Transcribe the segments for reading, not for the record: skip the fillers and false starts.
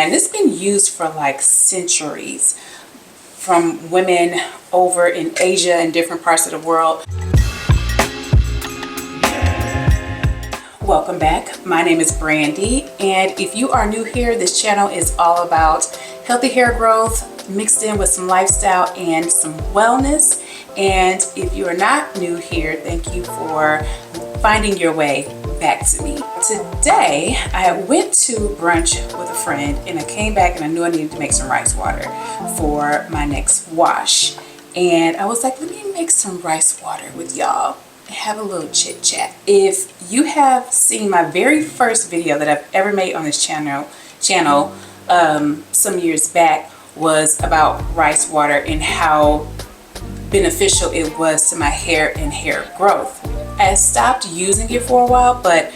and it's been used for like centuries from women over in Asia and different parts of the world. Welcome back. My name is Brandy, and if you are new here, this channel is all about healthy hair growth mixed in with some lifestyle and some wellness. And if you are not new here, thank you for finding your way back to me. Today I went to brunch with a friend, and I came back and I knew I needed to make some rice water for my next wash, and I was like, let me make some rice water with y'all, have a little chit chat. If you have seen my very first video that I've ever made on this channel some years back, was about rice water and how beneficial it was to my hair and hair growth. I stopped using it for a while, but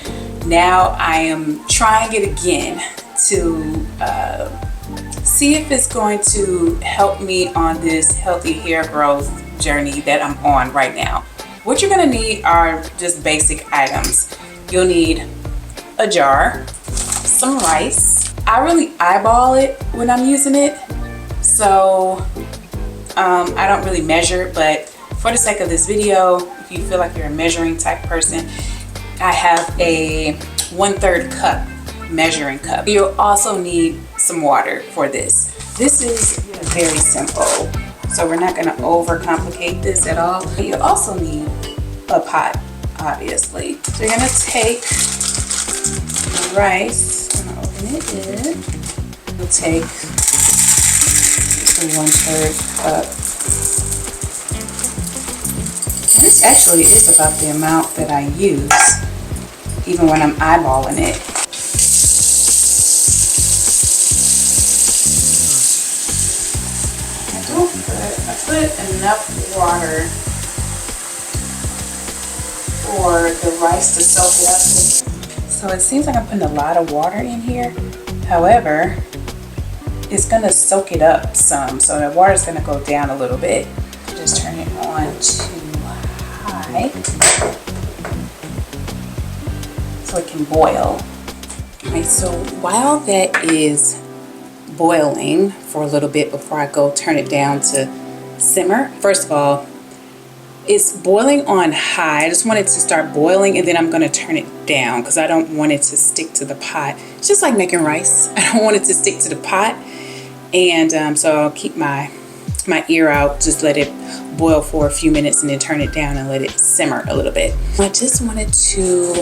now I am trying it again to see if it's going to help me on this healthy hair growth journey that I'm on right now. What you're gonna need are just basic items. You'll need a jar, some rice. I really eyeball it when I'm using it, so I don't really measure, but for the sake of this video, if you feel like you're a measuring type person, I have a 1/3 cup measuring cup. You'll also need some water for this. This is very simple, so we're not going to overcomplicate this at all. You'll also need a pot, obviously. So you're going to take the rice, I'm going to open it in. We'll take the 1/3 cup. And this actually is about the amount that I use, even when I'm eyeballing it. I put enough water for the rice to soak it up. So it seems like I'm putting a lot of water in here. However, it's gonna soak it up some, so the water's gonna go down a little bit. Just turn it on to high so it can boil. Okay, so while that is boiling for a little bit before I go turn it down to simmer, first of all, it's boiling on high. I just want it to start boiling, and then I'm going to turn it down because I don't want it to stick to the pot. It's just like making rice. I don't want it to stick to the pot, and so I'll keep my ear out, just let it boil for a few minutes and then turn it down and let it simmer a little bit. I just wanted to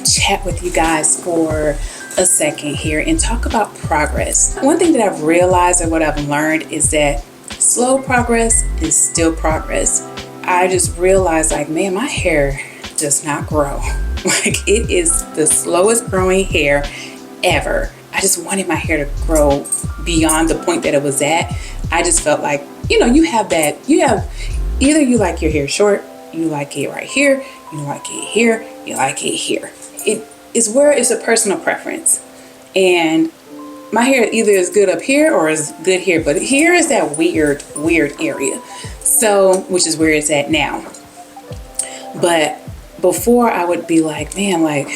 chat with you guys for a second here and talk about progress. One thing that I've realized and what I've learned is that slow progress is still progress. I just realized, like, man, my hair does not grow. Like, it is the slowest growing hair ever. I just wanted my hair to grow beyond the point that it was at. I just felt like, you know, you have either you like your hair short, you like it right here, you like it here, you like it here. It is where it's a personal preference. And my hair either is good up here or is good here, but here is that weird area. So, which is where it's at now. But before, I would be like, man, like,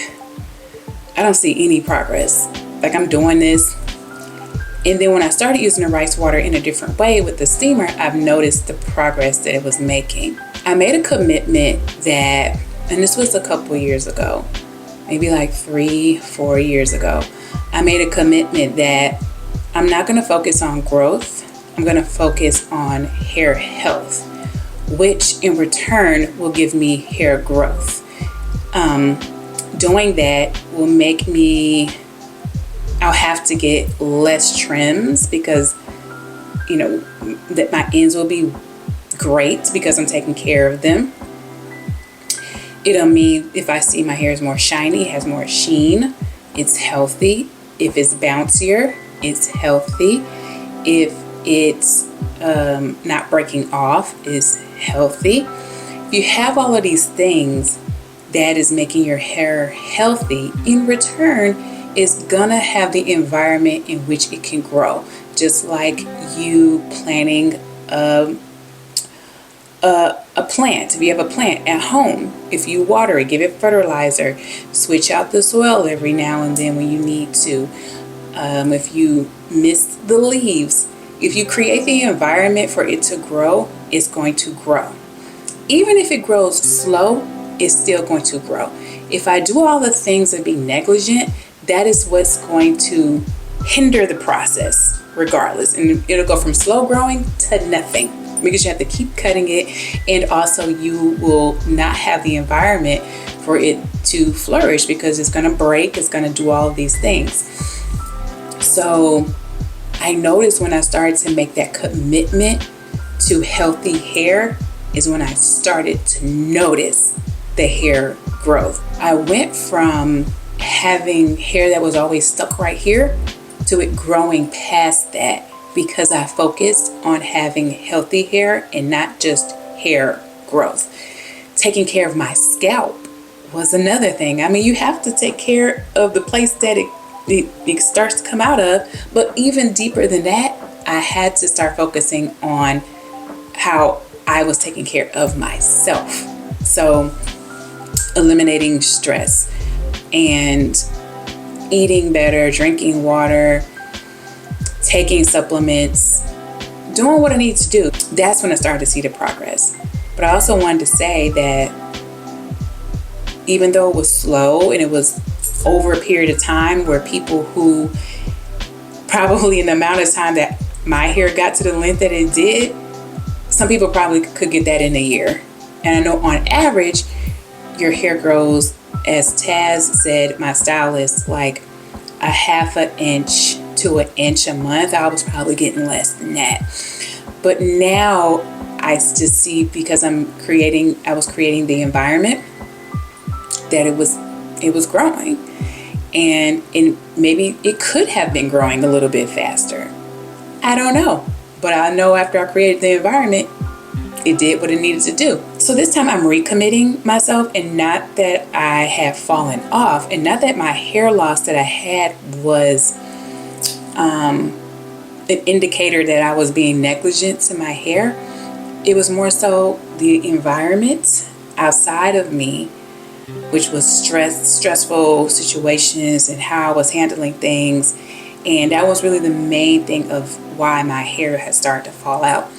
I don't see any progress. Like, I'm doing this. And then when I started using the rice water in a different way with the steamer, I've noticed the progress that it was making. I made a commitment that, and this was a couple years ago, maybe like 3-4 years ago, I made a commitment that I'm not going to focus on growth. I'm going to focus on hair health, which in return will give me hair growth. Doing that will make me, I'll have to get less trims because, you know, that my ends will be great because I'm taking care of them. It'll mean if I see my hair is more shiny, it has more sheen, it's healthy. If it's bouncier, it's healthy. If it's not breaking off, it's healthy. If you have all of these things, that is making your hair healthy. In return, it's gonna have the environment in which it can grow. Just like you planting a plant. If you have a plant at home, if you water it, give it fertilizer, switch out the soil every now and then when you need to. If you miss the leaves, if you create the environment for it to grow, it's going to grow. Even if it grows slow, it's still going to grow. If I do all the things and be negligent, that is what's going to hinder the process regardless. And it'll go from slow growing to nothing because you have to keep cutting it. And also you will not have the environment for it to flourish because it's going to break. It's going to do all of these things. So I noticed when I started to make that commitment to healthy hair is when I started to notice the hair growth. I went from having hair that was always stuck right here to it growing past that because I focused on having healthy hair and not just hair growth. Taking care of my scalp was another thing. I mean, you have to take care of the place that it starts to come out of, but even deeper than that, I had to start focusing on how I was taking care of myself. So eliminating stress and eating better, drinking water, taking supplements, doing what I need to do. That's when I started to see the progress. But I also wanted to say that even though it was slow and it was over a period of time where people who probably in the amount of time that my hair got to the length that it did, some people probably could get that in a year. And I know on average, your hair grows, as Taz said, my stylist, like a half an inch to an inch a month. I was probably getting less than that. But now I just see, because I was creating the environment, that it was growing. And maybe it could have been growing a little bit faster. I don't know. But I know after I created the environment, it did what it needed to do. So this time I'm recommitting myself, and not that I have fallen off, and not that my hair loss that I had was an indicator that I was being negligent to my hair. It was more so the environment outside of me, which was stressful situations and how I was handling things. And that was really the main thing of why my hair had started to fall out.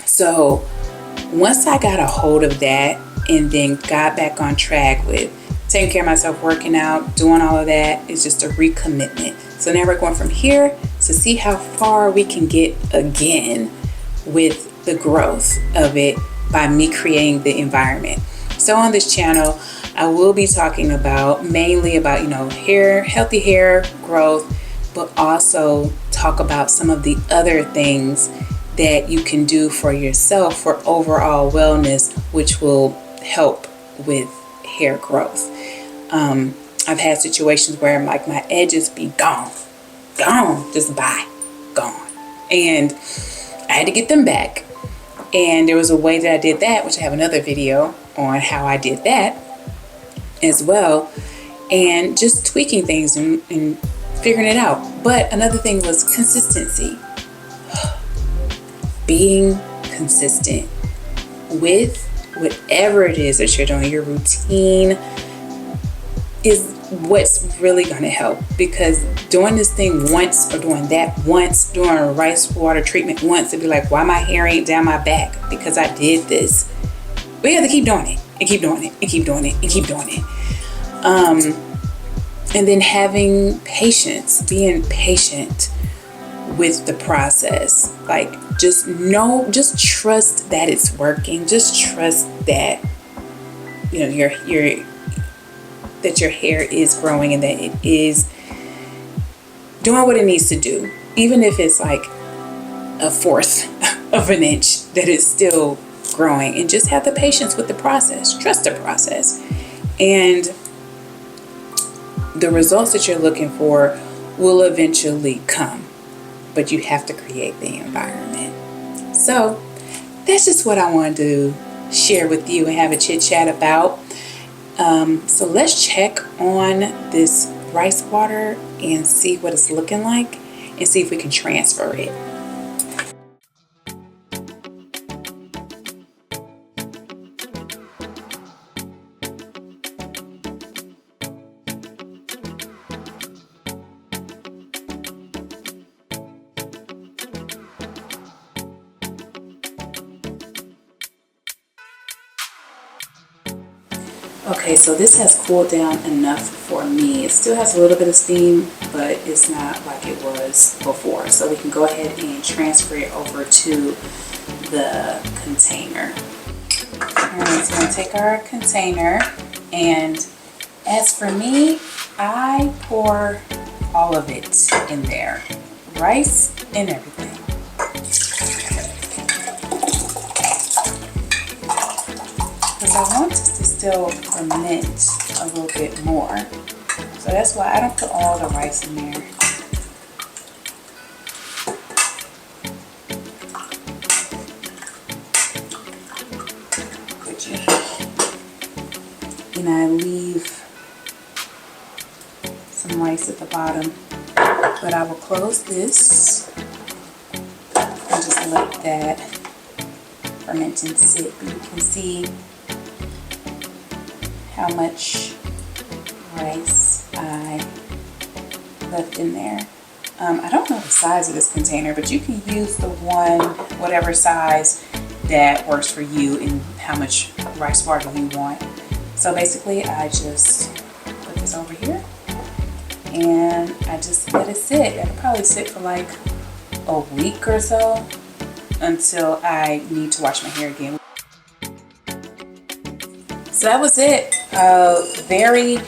So once I got a hold of that and then got back on track with taking care of myself, working out, doing all of that, it's just a recommitment. So now we're going from here to see how far we can get again with the growth of it by me creating the environment. So on this channel, I will be talking mainly about, hair, healthy hair growth, but also talk about some of the other things that you can do for yourself for overall wellness, which will help with hair growth. I've had situations where my edges be gone, just gone. And I had to get them back. And there was a way that I did that, which I have another video on how I did that as well. And just tweaking things and figuring it out. But another thing was consistency. Being consistent with whatever it is that you're doing. Your routine is what's really going to help, because doing this thing once or doing that once, doing a rice water treatment once, to be like, why my hair ain't down my back? Because I did this. We have to keep doing it and keep doing it and keep doing it and keep doing it. And then having patience, being patient with the process. Like, just trust that it's working. Just trust that, that your hair is growing and that it is doing what it needs to do. Even if it's like a fourth of an inch, that it's still growing. And just have the patience with the process. Trust the process. And the results that you're looking for will eventually come. But you have to create the environment. So that's just what I wanted to share with you and have a chit chat about. So let's check on this rice water and see what it's looking like and see if we can transfer it. Okay, so this has cooled down enough for me. It still has a little bit of steam, but it's not like it was before. So we can go ahead and transfer it over to the container. Alright, so I'm going to take our container, and as for me, I pour all of it in there. Rice and everything. Because I want this to still ferment a little bit more. So that's why I don't put all the rice in there. And I leave some rice at the bottom. But I will close this and just let that ferment and sit. You can see how much rice I left in there. I don't know the size of this container, but you can use the one, whatever size that works for you and how much rice water you want. So basically I just put this over here and I just let it sit. It'll probably sit for like a week or so until I need to wash my hair again. So that was it. A very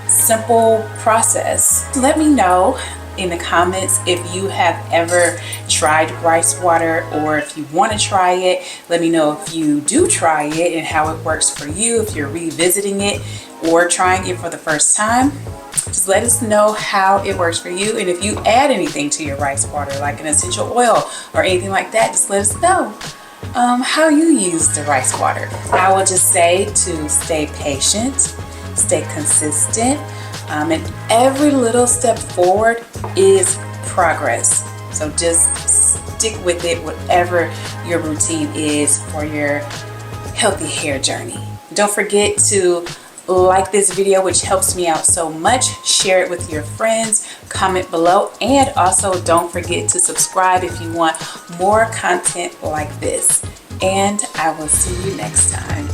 simple process. Let me know in the comments if you have ever tried rice water, or if you want to try it. Let me know if you do try it and how it works for you, if you're revisiting it or trying it for the first time. Just let us know how it works for you, and if you add anything to your rice water, like an essential oil or anything like that, just let us know how you use the rice water. I will just say to stay patient, stay consistent, and every little step forward is progress. So just stick with it, whatever your routine is for your healthy hair journey. Don't forget to like this video, which helps me out so much. Share it with your friends, comment below, and also don't forget to subscribe if you want more content like this. And I will see you next time.